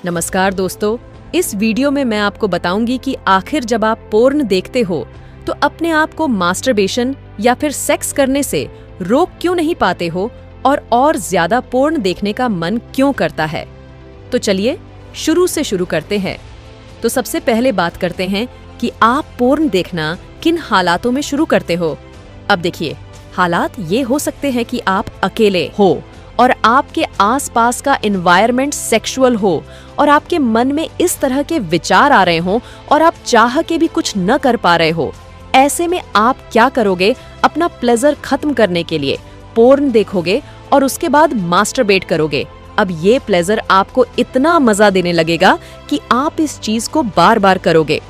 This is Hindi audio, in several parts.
नमस्कार दोस्तों, इस वीडियो में मैं आपको बताऊंगी कि आखिर जब आप पोर्न देखते हो तो अपने आप को मास्टरबेशन या फिर सेक्स करने से रोक क्यों नहीं पाते हो और ज्यादा पोर्न देखने का मन क्यों करता है। तो चलिए शुरू से शुरू करते हैं। तो सबसे पहले बात करते हैं कि आप पोर्न देखना किन हालातों में शुरू करते हो। अब देखिए, हालात ये हो सकते हैं कि आप अकेले हो और आपके आसपास का एनवायरनमेंट सेक्सुअल हो और आपके मन में इस तरह के विचार आ रहे हो और आप चाह के भी कुछ न कर पा रहे हो। ऐसे में आप क्या करोगे? अपना प्लेजर खत्म करने के लिए पोर्न देखोगे और उसके बाद मास्टरबेट करोगे। अब ये प्लेजर आपको इतना मजा देने लगेगा कि आप इस चीज को बार बार करोगे।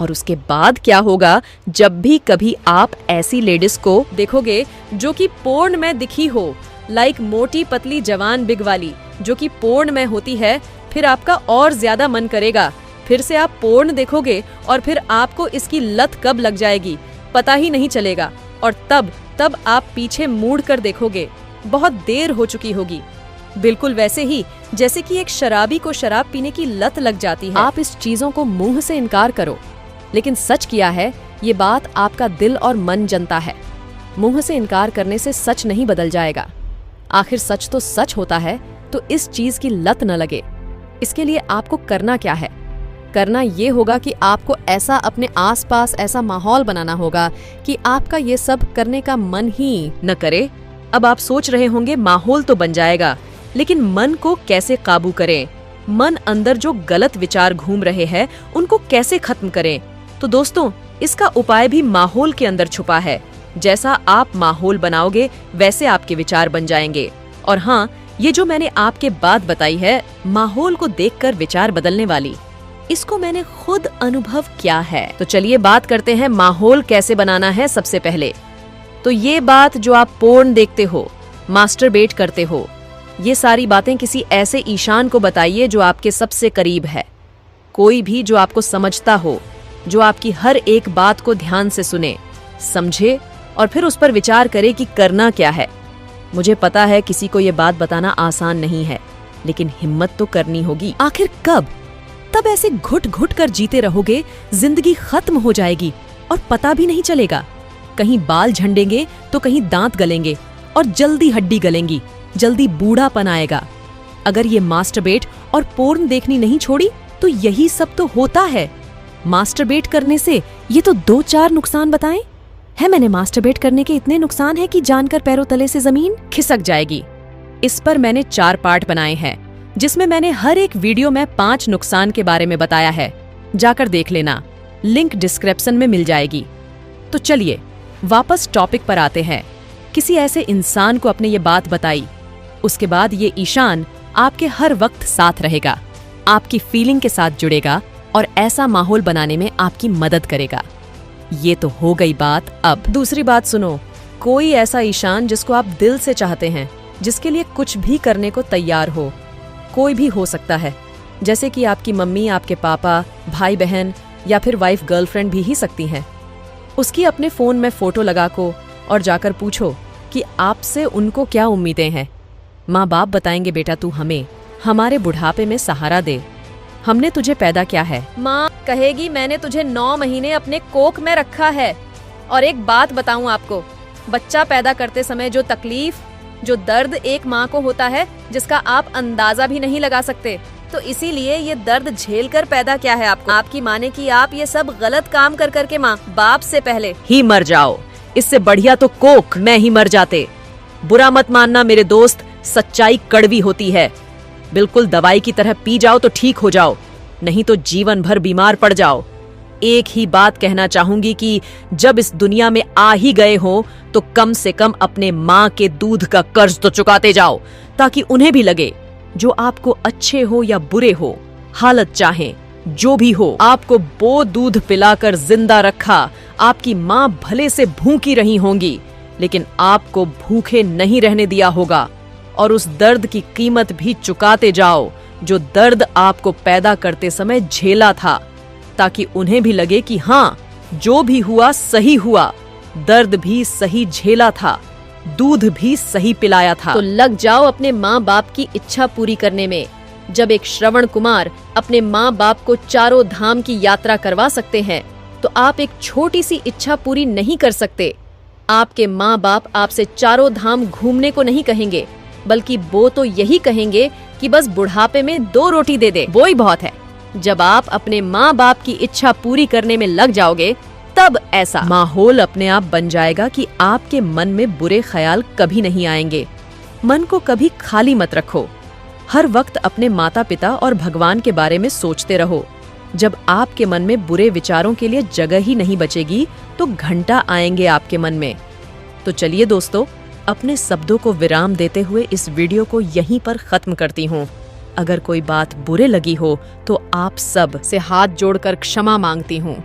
और उसके बाद क्या होगा, जब भी कभी आप ऐसी लेडीज को देखोगे जो कि पोर्न में दिखी हो, लाइक मोटी पतली जवान बिग वाली जो कि पोर्न में होती है, फिर आपका और ज्यादा मन करेगा। फिर से आप पोर्न देखोगे और फिर आपको इसकी लत कब लग जाएगी पता ही नहीं चलेगा। और तब आप पीछे मुड़ कर देखोगे, बहुत देर हो चुकी होगी। बिल्कुल वैसे ही जैसे कि एक शराबी को शराब पीने की लत लग जाती है। आप इस चीजों को मुंह से इनकार करो, लेकिन सच किया है, ये बात आपका दिल और मन जानता है। मुंह से इनकार करने से सच नहीं बदल जाएगा। आखिर सच तो सच होता है, तो इस चीज की लत न लगे। इसके लिए आपको करना क्या है? करना ये होगा कि आपको ऐसा अपने आसपास ऐसा माहौल बनाना होगा कि आपका ये सब करने का मन ही न करे। अब आप सोच रहे होंगे माहौल तो बन जाएगा, लेकिन मन को कैसे काबू करें? मन अंदर जो गलत विचार घूम रहे हैं उनको कैसे खत्म करें? तो दोस्तों, इसका उपाय भी माहौल के अंदर छुपा है। जैसा आप माहौल बनाओगे वैसे आपके विचार बन जाएंगे। और हाँ, ये जो मैंने आपके बात बताई है माहौल को देखकर विचार बदलने वाली, इसको मैंने खुद अनुभव किया है। तो चलिए बात करते हैं माहौल कैसे बनाना है। सबसे पहले तो ये बात जो आप पोर्न देखते हो, मास्टरबेट करते हो, ये सारी बातें किसी ऐसे ईशान को बताइए जो आपके सबसे करीब है। कोई भी जो आपको समझता हो, जो आपकी हर एक बात को ध्यान से सुने, समझे और फिर उस पर विचार करे कि करना क्या है। मुझे पता है किसी को ये बात बताना आसान नहीं है, लेकिन हिम्मत तो करनी होगी। आखिर कब? तब ऐसे घुट घुट कर जीते रहोगे, जिंदगी खत्म हो जाएगी और पता भी नहीं चलेगा। कहीं बाल झंडेंगे तो कहीं दांत गलेंगे और जल्दी हड्डी गलेंगी, जल्दी बूढ़ापन आएगा। अगर ये मास्टरबेट और पोर्न देखनी नहीं छोड़ी तो यही सब तो होता है। मास्टरबेट करने से ये तो 2-4 नुकसान बताएं है। मैंने मास्टरबेट करने के इतने नुकसान हैं कि जानकर पैरों तले से जमीन खिसक जाएगी। इस पर मैंने 4 पार्ट बनाए हैं, जिसमें मैंने हर एक वीडियो में 5 नुकसान के बारे में बताया है। जाकर देख लेना, लिंक डिस्क्रिप्शन में मिल जाएगी। तो चलिए वापस टॉपिक पर आते हैं। किसी ऐसे इंसान को अपने ये बात बताई, उसके बाद ये ईशान आपके हर वक्त साथ रहेगा, आपकी फीलिंग के साथ जुड़ेगा और ऐसा माहौल बनाने में आपकी मदद करेगा। ये तो हो गई बात। अब दूसरी बात सुनो। कोई ऐसा ईशान जिसको आप दिल से चाहते हैं, जिसके लिए कुछ भी करने को तैयार हो। कोई भी हो सकता है, जैसे कि आपकी मम्मी, आपके पापा, भाई बहन या फिर वाइफ गर्लफ्रेंड भी ही सकती हैं। उसकी अपने फोन में फोटो लगा को और जाकर पूछो कि आपसे उनको क्या उम्मीदें हैं। माँ बाप बताएंगे, बेटा तू हमें हमारे बुढ़ापे में सहारा दे, हमने तुझे पैदा किया है। माँ कहेगी मैंने तुझे 9 महीने अपने कोख में रखा है। और एक बात बताऊं आपको, बच्चा पैदा करते समय जो तकलीफ, जो दर्द एक माँ को होता है, जिसका आप अंदाजा भी नहीं लगा सकते। तो इसीलिए ये दर्द झेल कर पैदा किया है आपको। आपकी माँ ने कि आप ये सब गलत काम कर करके माँ बाप से पहले ही मर जाओ। इससे बढ़िया तो कोख में ही मर जाते। बुरा मत मानना मेरे दोस्त, सच्चाई कड़वी होती है। बिल्कुल दवाई की तरह पी जाओ तो ठीक हो जाओ, नहीं तो जीवन भर बीमार पड़ जाओ। एक ही बात कहना चाहूंगी कि जब इस दुनिया में आ ही गए हो तो कम से कम अपने माँ के दूध का कर्ज तो चुकाते जाओ, ताकि उन्हें भी लगे जो आपको अच्छे हो या बुरे हो, हालत चाहे जो भी हो, आपको वो दूध पिलाकर जिंदा रखा। आपकी माँ भले से भूखी रही होंगी, लेकिन आपको भूखे नहीं रहने दिया होगा। और उस दर्द की कीमत भी चुकाते जाओ जो दर्द आपको पैदा करते समय झेला था, ताकि उन्हें भी लगे कि हाँ, जो भी हुआ सही हुआ, दर्द भी सही झेला था, दूध भी सही पिलाया था। तो लग जाओ अपने माँ बाप की इच्छा पूरी करने में। जब एक श्रवण कुमार अपने माँ बाप को चारों धाम की यात्रा करवा सकते हैं, तो आप एक छोटी सी इच्छा पूरी नहीं कर सकते। आपके माँ बाप आपसे चारों धाम घूमने को नहीं कहेंगे, बल्कि वो तो यही कहेंगे कि बस बुढ़ापे में 2 रोटी दे दे, वो ही बहुत है। जब आप अपने माँ बाप की इच्छा पूरी करने में लग जाओगे, तब ऐसा माहौल अपने आप बन जाएगा कि आपके मन में बुरे ख्याल कभी नहीं आएंगे। मन को कभी खाली मत रखो। हर वक्त अपने माता पिता और भगवान के बारे में सोचते रहो। जब आपके मन में बुरे विचारों के लिए जगह ही नहीं बचेगी, तो घंटा आएंगे आपके मन में। तो चलिए दोस्तों, अपने शब्दों को विराम देते हुए इस वीडियो को यहीं पर खत्म करती हूँ। अगर कोई बात बुरे लगी हो तो आप सब से हाथ जोड़कर क्षमा मांगती हूँ।